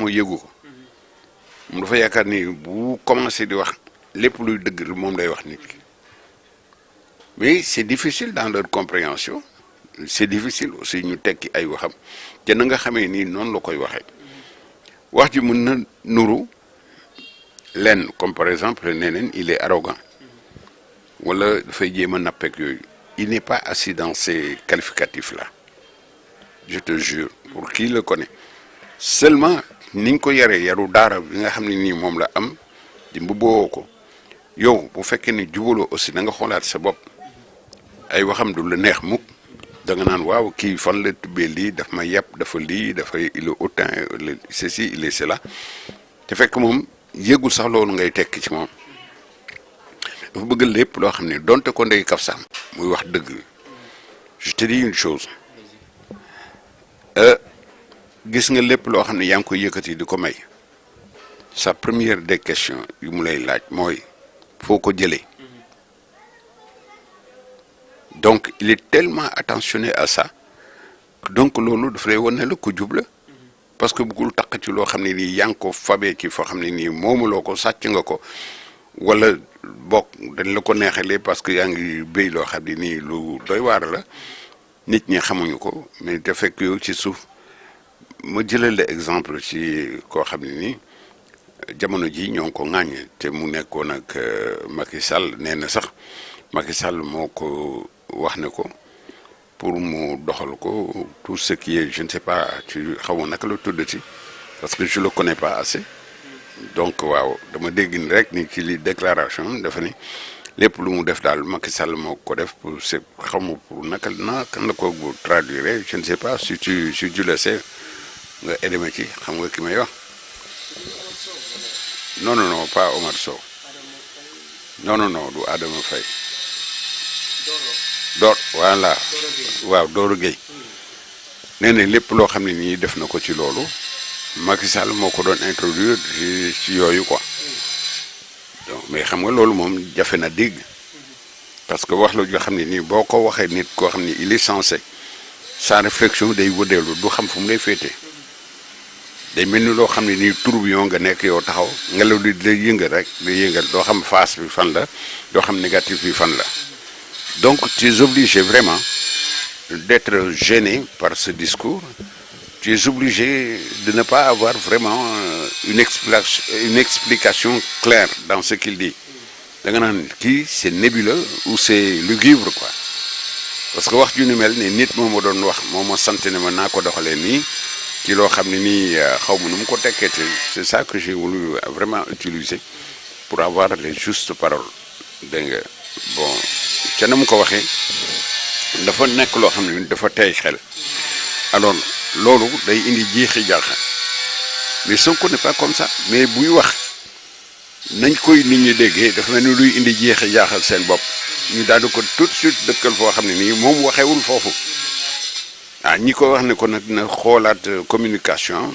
moo yëgu ko mu dafa yaakaar ni bu commencé di wax lépp luy dëgg moom lay wax nit ki mais c'est difficile dans leur compréhension c'est difficile aussi ñu tekki ay waxam te na nga xamee nii noonu la koy waxee wax ji mën na nuru lenn comme par exemple neneen il est arrogant wala dafay jéem a nappeek yooyu il n'est pas assis dans ces qualificatifs là je te jure pour qui le connaît seulement ni nga ko yaree yaru daara bi nga xam ne nii moom la am di mbubboo ko yow bu fekkee ni jubaloo aussi da nga xoolaat sa bopp ay waxam du la neex mukk da nga naan waaw kii fan la tubbee lii daf ma yàpp dafa lii dafay il est autant ceci il est cela te fekk moom yëgul sax loolu ngay tekki ci moom dafa bëgg lépp loo xam ne donte ko ndey kaf sax muy wax dëgg je te dis une chose gis nga lépp loo xam ne yaa ngi koy yëkkati di ko may sa première des questions yu mu lay laaj mooy foo ko jëlee donc il est tellement attentionné à ça donc loolu dafa lay wan ne la ko jubla parce que bëggul taq ci loo xam ne nii yaa ngi ko fabee ci foo xam ne nii moomuloo ko sàcc nga ko wala bokk dañ la ko neexalee parce que yaa ngi béy loo xam ne nii lu doy waar la nit ñi xamuñu ko mais da fekk yow ci suuf ma jëlal la exemple ci koo xam ne nii jamono ji ñoo ngi ko ŋàññ te mu nekkoon ak Macky Sall nee na sax Macky Sall moo ko wax ne ko pour mu doxal ko tout ce qui est je ne sais pas ci xaw ma naka la tuddati parce que je le connais pas assez donc waaw dama dégg ni rek ni ci li déclaration dafa ni lépp lu mu def daal Macky Sall moo ko def pour c'est xaw ma pour naka kan la ko traduire je ne sais pas si tu le sais nga aidé ma ci xam nga ki may wax non pas Omar Sow non du Adama Faye voilà waaw Doro Gueye nee na lépp loo xam ne nii def na ko ci loolu Macky Sall moo ko doon introduire ci yooyu quoi donc mais xam nga loolu moom jafe na dégg parce que wax la joo xam ne nii boo ko waxee nit koo xam ne il est censé sa réflexion day wëdeelu du xam fu mu lay féete day mel ni loo xam ne nii tourbillon nga nekk yow taxaw ngelaw di day yëngal rek day yëngal doo xam face bi fan la doo xam négatif bi fan la donc tu es obligé vraiment d'être gêné par ce discours tu es obligé de ne pas avoir vraiment une explication claire dans ce qu'il dit da nga naan kii c'est nébuleux ou c'est lugubre quoi parce que wax ju ni mel ne nit moo ma doon wax moo ma sant ne ma naa ko doxalee nii ci loo xam ne nii xaw ma nu mu ko tekkeete c'est ça que j'ai voulu vraiment utiliser pour avoir les justes paroles dégg nga bon ca na mu ko waxee dafa nekk loo xam ne dafa tey xel alors loolu day indi jiixi jaaxa mais Sonko n'est pas comme ça mais buy wax nañ koy nit ñi déggee dafa mel ni luy indi jiixi jaaxal seen bopp ñu daal di ko tout de suite dëkkal foo xam ne nii moom waxewul foofu ñi ko wax ne ko nag na xoolaat communication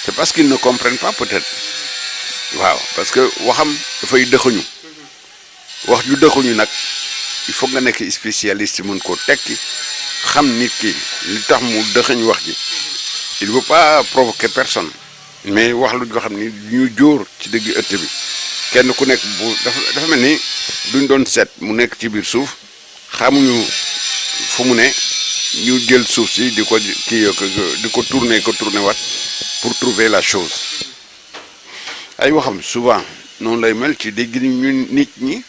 c'est parce qu'ils ne comprennent pas peut-être waaw parce que waxam dafay dëxuñu wax ju dëxuñu nag il faut nga nekk spécialiste mën koo tekki xam nit ki li tax mu dëxëñ wax ji il veut pas provoquer personne mais wax lu joo xam ni ñu jóor ci dëgg ëtt bi kenn ku nekk bu dafa mel ni duñ doon seet mu nekk ci biir suuf xamuñu fu mu ne ñu jël suuf si di ko kii di ko tourner waat pour trouver la chose ay waxam souvent noonu lay mel ci dégg ñu nit ñi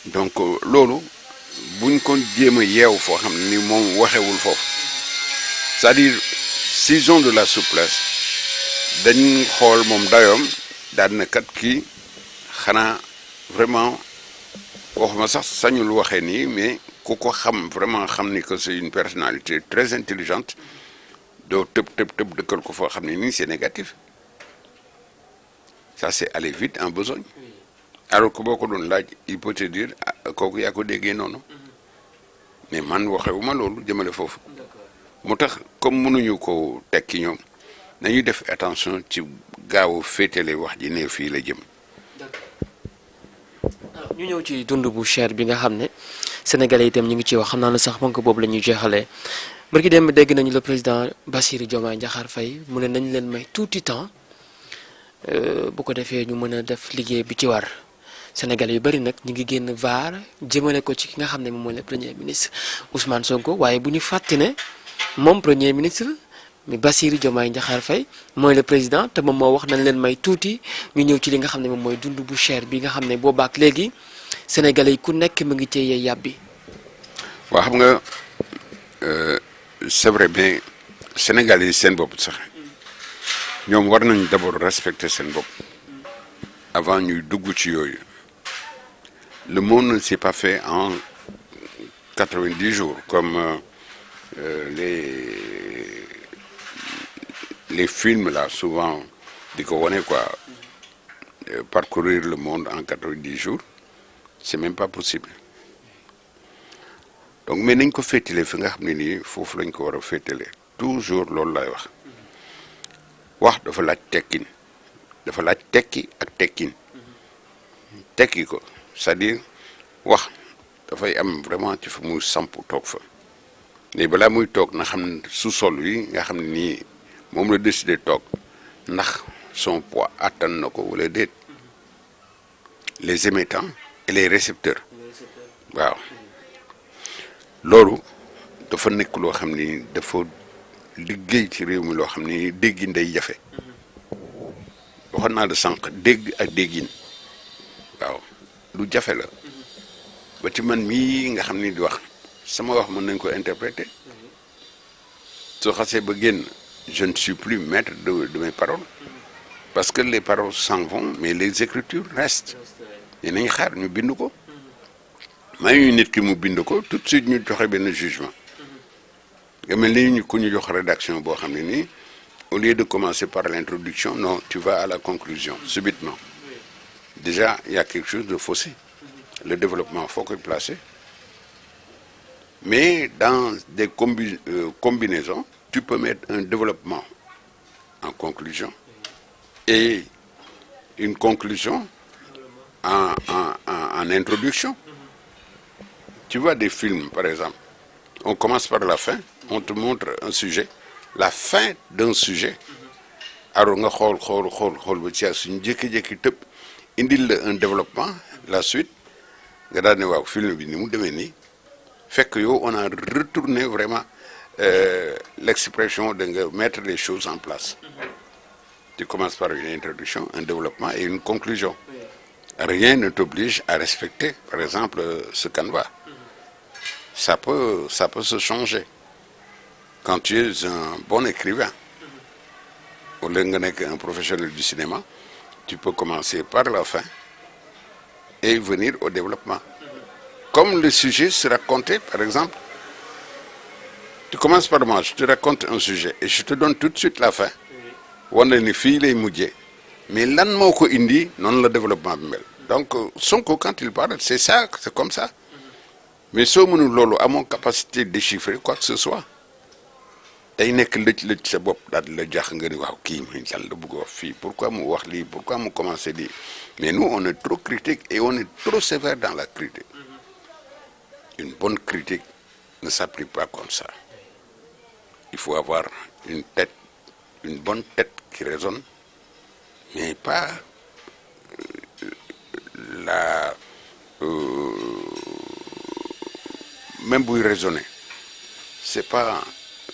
donc loolu buñ ko jéem a yeew foo xam ne ni moom waxewul foofu c'est-à-dire s'ils ont de la souplesse dañ xool moom dayoom daal na kat kii xanaa vraiment waxuma sax sañul waxee nii mais ku ko xam vraiment xam ni que c'est une personnalité très intelligente doo tëb dëkkal ko foo xam ne nii c'est négatif ça c'est aller vite en besogne alors que boo ko doon laaj il peut te dire kooku yaa ko déggee noonu mais man waxewuma loolu jëmale foofu mu tax comme mënuñu ko tekki ñoom nañu def attention ci gaaw féetale wax ji ne fii la jëm. ñu ñëw ci dund bu cher bi nga xam ne sénégalais itam ñu ngi ci wax xam naa ne sax ponk boobu la ñuy jeexalee bërki dem dégg nañu le président Bassirou Diomaye Diakhar Faye mu ne nañ leen may tuuti temps bu ko defee ñu mën a def liggéey bi ci war Sénégal yu bari nag ñu ngi génn vaar jëmale ko ci ki nga xam ne moom mooy le premier ministre Ousmane Sonko waaye bu ñu fàtte ne moom premier ministre mi Bassirou Diomaye Diakhar Faye mooy le président te moom moo wax nañ leen may tuuti ñu ñëw ci li nga xam ne moom mooy dund bu cher bi nga xam ne boobaak léegi Sénégalais yi ku nekk mu ngi cee yàbbi. waaw xam nga c'est vrai mais Sénégalais yi seen bopp sax ñoom war nañ d'abord respecter seen bopp avant ñuy dugg ci yooyu le monde ne s'est pas fait en 90 jours comme les films là souvent di ko wane quoi parcourir le monde en 90 jours c'est même pas possible donc mais nañ ko féetale fi nga xam ne nii foofu lañ ko war a féetale toujours loolu lay wax dafa laaj tekkin dafa laaj tekki ak tekkin tekki ko c'est-à-dire wax dafay am vraiment ci fa muy samp toog fa mais balaa muy toog na xam ne sous-sol yi nga xam ne nii moom la décidé toog ndax son poids attan na ko wala déet les émettants et les récepteurs waaw loolu dafa nekk loo xam ni dafa liggéey ci réew mi loo xam ni déggin day jafe waxoon naa la sànq dégg ak déggin waaw lu jafe la ba ci man mii nga xam ni di wax sama wax mën nañ ko interpréter soo xasee ba génn je ne suis plus maître de mes paroles parce que les paroles s'en vont mais les écritures restent dinañ xaar ñu bind ko may ñu nit ki mu bind ko tout de suite ñu joxe benn jugement nga mel ni ñu ku ñu jox rédaction boo xam ne nii au lieu de commencer par l'introduction non tu vas à la conclusion subitement déjà il y a quelque chose de faussé le développement faut koy placer mais dans des combinaisons tu peux mettre un développement en conclusion et une conclusion en introduction. Tu vois des films, par exemple, on commence par la fin, on te montre un sujet, la fin d'un sujet. Alors nga xool ba ci suñu jékki-jékki tëb indil la un développement la suite nga daal ne waaw film bi ni mu demee nii fekk yow on a retourné vraiment l'expression de nga mettre les choses en place. Tu commences par une introduction, un développement et une conclusion. Rien ne t'oblige à respecter, par exemple, ce canevas. Ça peut se changer. Quand tu es un bon écrivain, au lieu d'être un professionnel du cinéma, tu peux commencer par la fin et venir au développement. Comme le sujet se racontait, par exemple, tu commences par moi, je te raconte un sujet et je te donne tout de suite la fin. wane ni fii lay mujjee mais lan moo ko indi noonu la développement bi mel donc Sonko quand il parle c'est ça c'est comme ça mais soo mënul loolu amoo capacité de déchiffrer quoi que ce soit day nekk lëj sa bopp daal di la jax nga ni waaw kii muy lan la bëgg a wax fii pourquoi mu wax lii pourquoi mu commencé lii mais nous on est trop critique et on est trop sévère dans la critique une bonne critique ne s'applique pas comme ça il faut avoir une bonne tête qui raisonne, mais pas même pour raisonner. C'est pas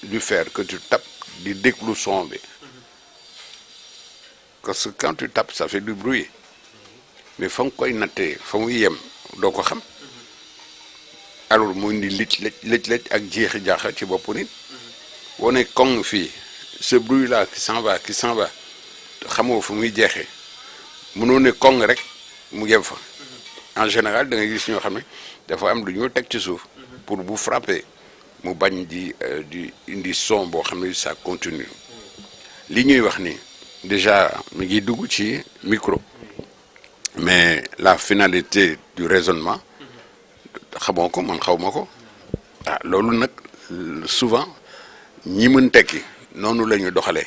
du faire que tu tapes du déclou son. Parce que quand tu tapes, ça fait du bruit. Mais faut qu'on y note, faut y aime, donc on alors moi ni lit ak jeexi jaaxa ci bopp nit on est kong fii ce bruit là qui s'en va xamoo fu muy jeexee mënoo ne kong rek mu yem fa en général da nga gis ñoo xam ne dafa am lu ñoo teg ci suuf pour bu frapper mu bañ di indi son boo xam ne ça continue li ñuy wax ni déjà mi ngi dugg ci micro mais la finalité du raisonnement xamoo ko man xaw ma ko ah loolu nag souvent ñi mën tekki noonu la ñu doxalee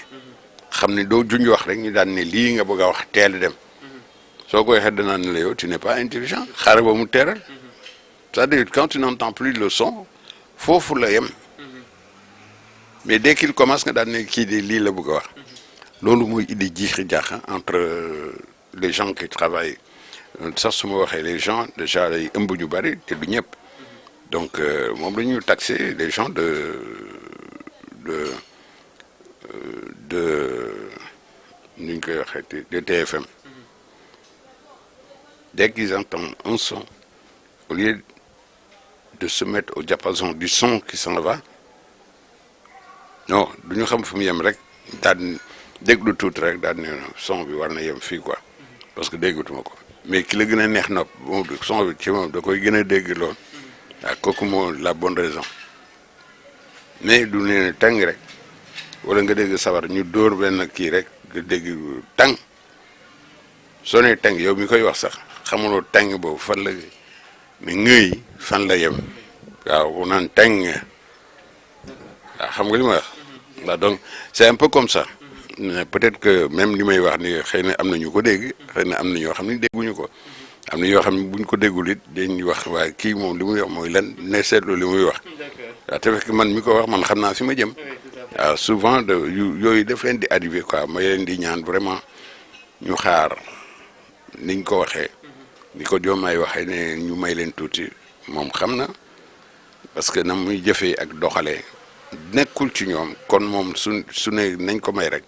xam ne doo junj wax rek ñu daan ne lii nga bëgg a wax teel dem soo koy xet danaa ne la yow tu n'es pas intelligent xaaral ba mu teeral c'est-à-dire quand tu n'entends plus le son foofu la yem mais dès qu'il commence nga daan ne kii di lii la bëgg a wax loolu mooy indi jiixi jaaxa entre les gens qui travaillent sax su ma waxee les gens déjà day ëmb ñu bari te du ñëpp donc moom la ñuy taxer les gens de nu ñu koy waxee de TFM dès qu'ils entendent un son au lieu de se mettre au diapason du son qui s'en va non du ñu xam fu mu yem rek daal déglu tuuti rek daal ne son bi war na yem fii quoi parce que déggatuma ko mais ki la gën a neex nopp moom son bi ci moom da koy gën a dégg lool waaw kooku moo la bonne raison mais du ne tàng rek wala nga dégg sabar ñu dóor benn kii rek nga dégg tàng soo nee tàng yow mi koy wax sax xamuloo tàng boobu fan la mais ngëy fan la yem waaw bu naan tàng waaw xam nga li ma wax waaw donc c'est un peu comme ça mais peut-être que même li may wax ni xëy na am na ñu ko dégg xëy na am na ñoo xam ne dégguñu ko am na ñoo xam ne buñ ko déggul it dañuy wax waaye kii moom li muy wax mooy lan ne seetlu li muy wax waaw te fekk man mi ko wax man xam naa fi ma jëm waaw souvent de yooyu daf leen di arrivé quoi ma leen di ñaan vraiment ñu xaar niñ ko waxee ni ko Diomaye waxee ne ñu may leen tuuti moom xam na parce que na muy jëfee ak doxalee nekkul ci ñoom kon moom su ne nañ ko may rek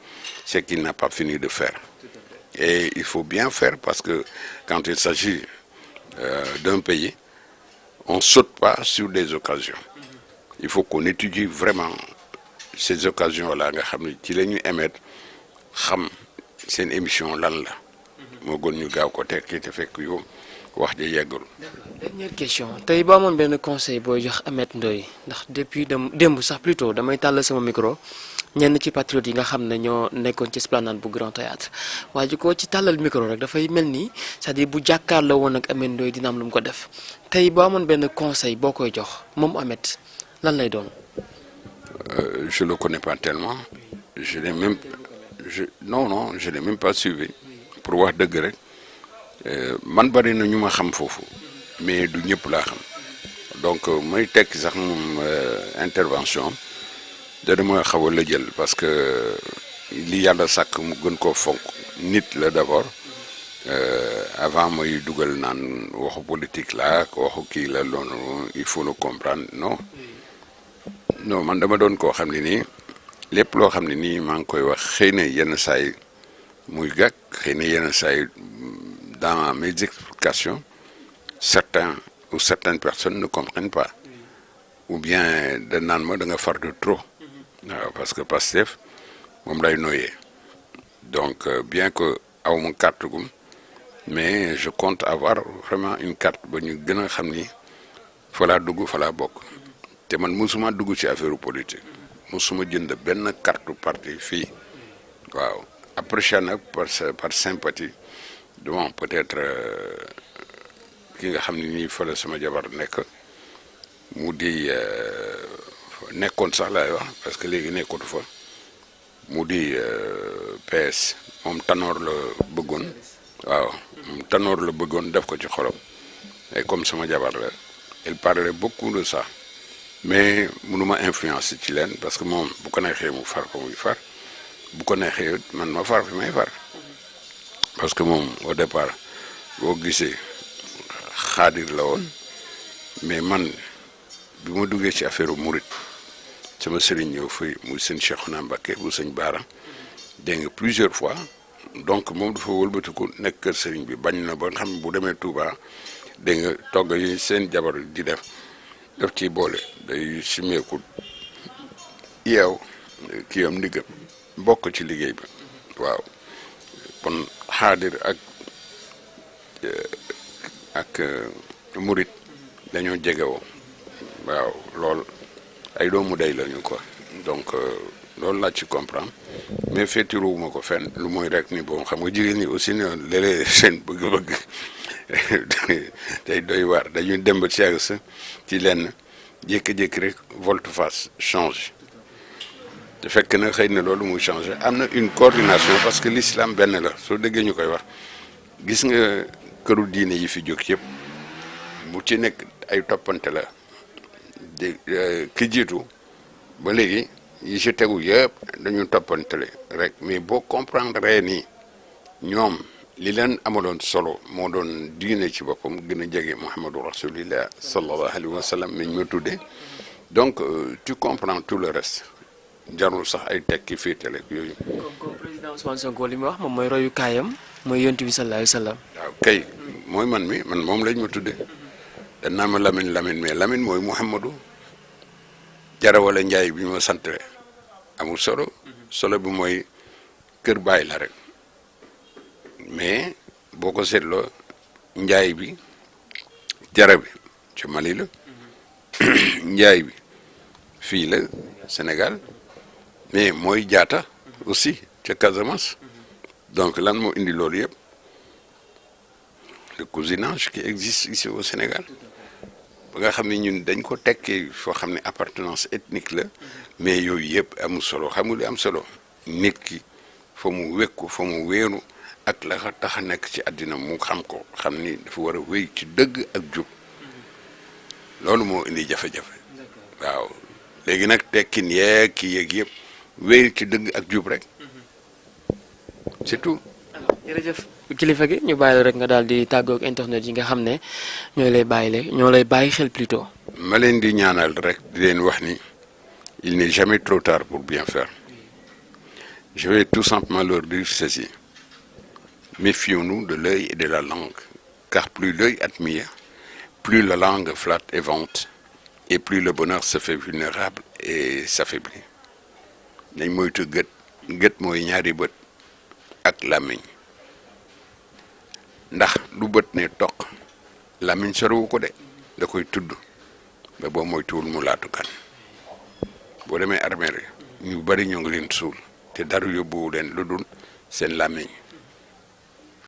c'est qu'il n'a pas fini de faire et il faut bien faire parce que quand il s'agit d'un pays on saute pas sur des occasions il faut qu'on étudie vraiment ces occasions là nga xam ne ci la ñuy émettre xam seen émission lan la moo gën ñu gaaw ko tekki te fekk yow wax ja yeggul. dernière question tey boo amoon benn conseil booy jox Ameth Ndoye ndax depuis démb sax plutôt damay tàll sama micro ñenn ci patriotes yi nga xam ne ñoo nekkoon ci esplanade bu Grand Théâtre waaye ji ko ci tàllal micro rek dafay mel ni c'est-à-dire bu jàkkaarloo woon ak Ameth Ndoye dina am lu mu ko def tey boo amoon benn conseil boo koy jox moom Ameth lan lay doon. Je le connais pas tellement je l'ai même je l'ai même pas suivi pour wax dëgg rek man bari na ñu ma xam foofu mais du ñëpp laa xam donc may tekki sax moom intervention dama xaw a la jël parce que li yàlla sàkk mu gën koo fonk nit la d'abord avant mooy dugal naan waxu politique la waxu kii la loolu il faut le comprendre non man dama doon koo xam ne nii lépp loo xam ne nii maa ngi koy wax xëy na yenn saay muy gàkk xëy na yenn saay dans mes explications certains ou certaines personnes ne comprennent pas ou bien da naan ma da nga far de trop waaw parce que Pastef moom lay noyyee donc bien que aw ma carte gum mais je compte avoir vraiment une carte ba ñu gën a xam ni fa laa dugg fa laa bokk te man musuma dugg ci affaire politique musuma jënd benn carte parti fii waaw apprécié nag par sympathie bon peut-être ki nga xam ne nii fa la sama jabar nekk mu di nekkoon sax laay wax parce que léegi nekkatu fa mu di PS moom Tanor la bëggoon waaw moom Tanor la bëggoon def ko ci xolam et comme sama jabar la elle parlait beaucoup de ça mais mënuma influencer ci leen parce que moom bu ko neexee mu far ko muy far bu ko neexee man ma far fi may far parce que moom au départ boo gisee xaadir la woon mais man bi ma duggee ci affaire murit sama sëriñ ñëw fii muy sëñ Cheikhouna Mbacké bu sëñ Baara dégg nga plusieurs fois donc moom dafa wëlbatiku nekk kër sëriñ bi bañ na ba nga xam bu demee Touba dégg nga togg yi seen jabar di def ciy boole day simeeku yeew kii am ndiggam bokk ci liggéey bi waaw kon xaadir ak murit dañoo jegewoo waaw lool ay doomu day lañu quoi donc loolu laa ci comprendre mais féetiruwuma ko fenn lu mooy rek ni bon xam nga jigéen ñi aussi ne léeg-léeg seen bëgg-bëgg day doy waar dañuy dem ba ci yàgg sa ci lenn jékki-jékki rek volte-face change te fekk na xëy na loolu muy changé am na une coordination parce que l'islam benn la soo déggee ñu koy wax gis nga këru diine yi fi jóg yëpp bu ci nekk ay toppante la ki jiitu ba léegi yi ci tegu yëpp dañu toppantale rek mais boo comprendre ni ñoom li leen amaloon solo moo doon diine ci boppam gën a jege Muhammadu Rasulillah sallallahu alayhi wa sallam mi ñu ma tuddee donc tu comprends tout le reste jarul sax ay tekki féetale ak yooyu. comme président Ousmane Sonko li mu wax moom mooy royukaayam mooy yonent bi sallallahu alayhi wa sallam. waaw kay mooy man moom lañ ma tuddee dañ naa ma Lamine mais Lamine mooy Muhammadu Jara wala Njaay bi ma sant amul solo bi mooy kër baay la rek mais boo ko seetloo Njaay bi Jara bi ci Mali la Njaay bi fii la Sénégal mais mooy Jaata aussi ca Casamance donc lan moo indi loolu yëpp le cousinage qui existe ici au Sénégal ba nga xam ne ñun dañ ko tekkee foo xam ne appartenance ethnique la mais yooyu yëpp amul solo xam nga li am solo nit ki fa mu wékku fa mu wéeru ak la ko tax a nekk ci àddina mu xam ko xam ni dafa war a wéy ci dëgg ak jub loolu moo indi jafe-jafe waaw léegi nag tekkin yeeg ki yeeg yëpp wéy ci dëgg ak jub rek c'est tout. jërëjëf kilifa gi ñu bàyyi la rek nga daal di tàggoog internet yi nga xam ne ñoo lay bàyyi xel plutôt. ma leen di ñaanal rek di leen wax ni il n'est jamais trop tard pour bien faire je vais tout simplement leur dire ceci méfions-nous de l'œil et de la langue car plus l'œil admire plus la langue flatte et vante et plus le bonheur se fait vulnérable et s'affaiblit nañ moytu gët mooy ñaari bët ak làmmiñ ndax lu bët ne toq làmmiñ soriwu ko de da koy tudd ba boo moytuwul mu laatu kan boo demee armée ñu bari ñoo ngi leen suul te dara yóbbuwu leen lu dul seen làmmiñ